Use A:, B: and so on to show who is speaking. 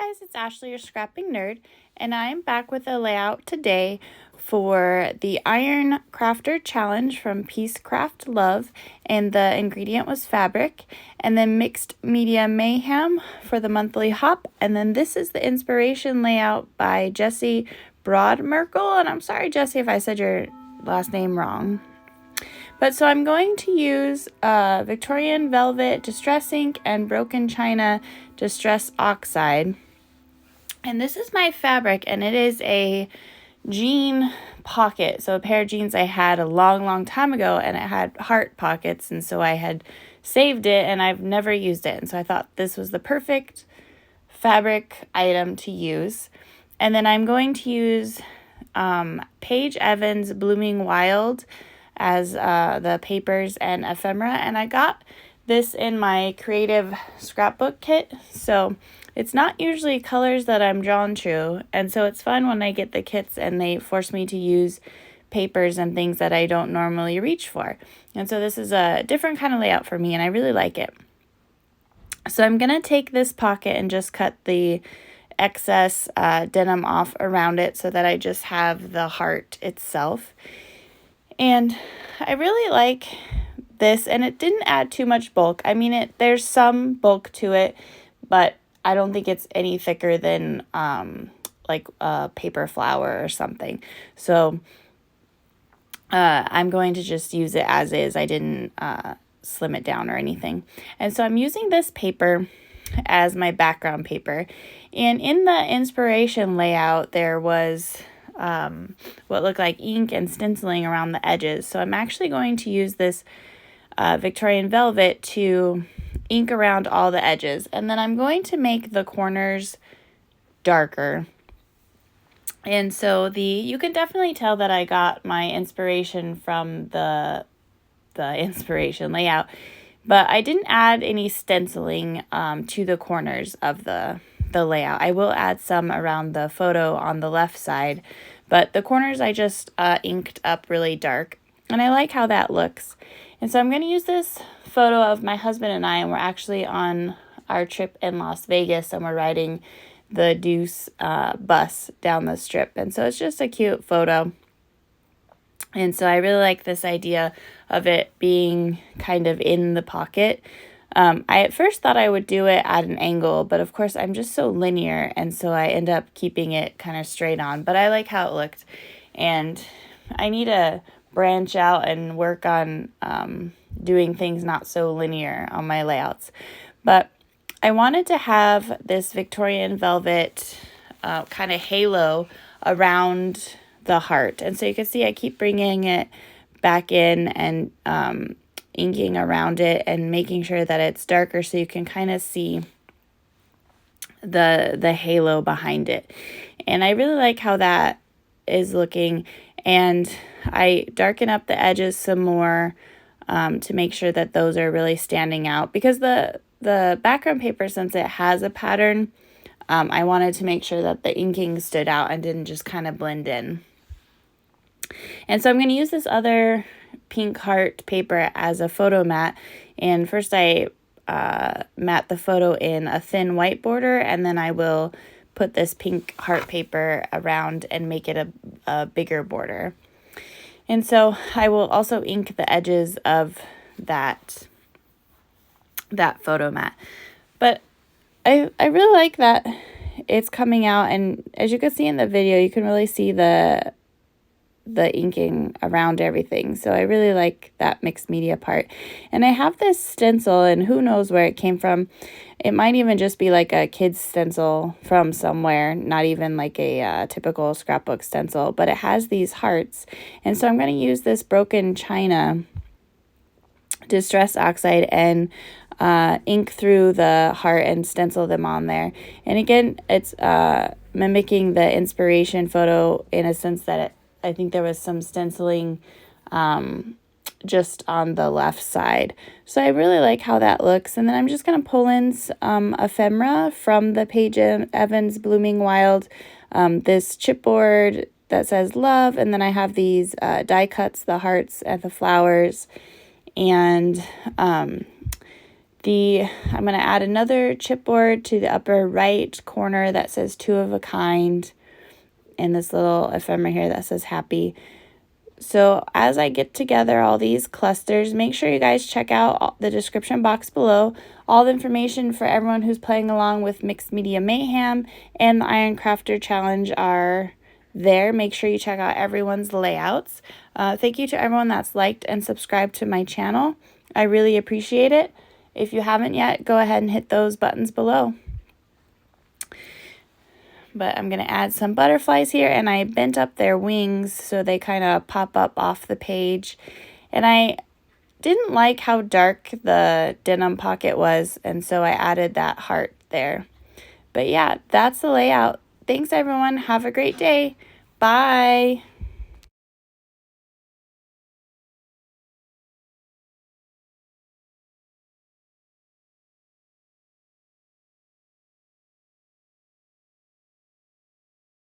A: guys, it's Ashley, your scrapping nerd, and I am back with a layout today for the Iron Crafter Challenge from Peace Craft Love, and the ingredient was fabric, and then mixed media Mayhem for the monthly hop, and then this is the inspiration layout by Jessie Brodmerkle, and I'm sorry, Jessie, if I said your last name wrong. But so I'm going to use Victorian Velvet Distress Ink and Broken China Distress Oxide. And this is my fabric, and it is a jean pocket. So a pair of jeans I had a long time ago, and it had heart pockets, and so I had saved it, and I've never used it. And so I thought this was the perfect fabric item to use. And then I'm going to use Paige Evans Blooming Wild as the papers and ephemera, and I got this in my creative scrapbook kit, so it's not usually colors that I'm drawn to, and so it's fun when I get the kits and they force me to use papers and things that I don't normally reach for. And so this is a different kind of layout for me, and I really like it. So I'm gonna take this pocket and just cut the excess denim off around it so that I just have the heart itself. And I really like this, and it didn't add too much bulk. I mean, there's some bulk to it, but I don't think it's any thicker than like a paper flower or something. So I'm going to just use it as is. I didn't slim it down or anything. And so I'm using this paper as my background paper. And in the inspiration layout, there was what looked like ink and stenciling around the edges. So I'm actually going to use this Victorian Velvet to ink around all the edges. And then I'm going to make the corners darker. And so you can definitely tell that I got my inspiration from the inspiration layout, but I didn't add any stenciling to the corners of the layout. I will add some around the photo on the left side, but the corners I just inked up really dark, and I like how that looks. And so I'm going to use this photo of my husband and I, and we're actually on our trip in Las Vegas, and we're riding the Deuce bus down the strip, and so it's just a cute photo. And so I really like this idea of it being kind of in the pocket. I at first thought I would do it at an angle, but of course I'm just so linear, and so I end up keeping it kind of straight on. But I like how it looked, and I need to branch out and work on doing things not so linear on my layouts. But I wanted to have this Victorian Velvet kind of halo around the heart, and so you can see I keep bringing it back in and inking around it and making sure that it's darker so you can kind of see the halo behind it. And I really like how that is looking, and I darken up the edges some more to make sure that those are really standing out, because the background paper, since it has a pattern, I wanted to make sure that the inking stood out and didn't just kind of blend in. And so I'm going to use this other pink heart paper as a photo mat. And first I mat the photo in a thin white border, and then I will put this pink heart paper around and make it a bigger border. And so I will also ink the edges of that photo mat. But I really like that it's coming out, and as you can see in the video, you can really see the inking around everything. So I really like that mixed media part. And I have this stencil, and who knows where it came from. It might even just be like a kid's stencil from somewhere, not even like a typical scrapbook stencil, but it has these hearts. And so I'm going to use this Broken China Distress Oxide and ink through the heart and stencil them on there. And again, it's mimicking the inspiration photo in a sense that I think there was some stenciling just on the left side. So I really like how that looks. And then I'm just going to pull in ephemera from the Paige Evans Blooming Wild, this chipboard that says love, and then I have these die cuts, the hearts and the flowers, and I'm going to add another chipboard to the upper right corner that says 2 of a kind, and this little ephemera here that says happy. So as I get together all these clusters, make sure you guys check out the description box below. All the information for everyone who's playing along with Mixed Media Mayhem and the Iron Crafter Challenge are there. Make sure you check out everyone's layouts. Thank you to everyone that's liked and subscribed to my channel. I really appreciate it. If you haven't yet, go ahead and hit those buttons below. But I'm going to add some butterflies here, and I bent up their wings so they kind of pop up off the page. And I didn't like how dark the denim pocket was, and so I added that heart there. But yeah, that's the layout. Thanks everyone. Have a great day. Bye.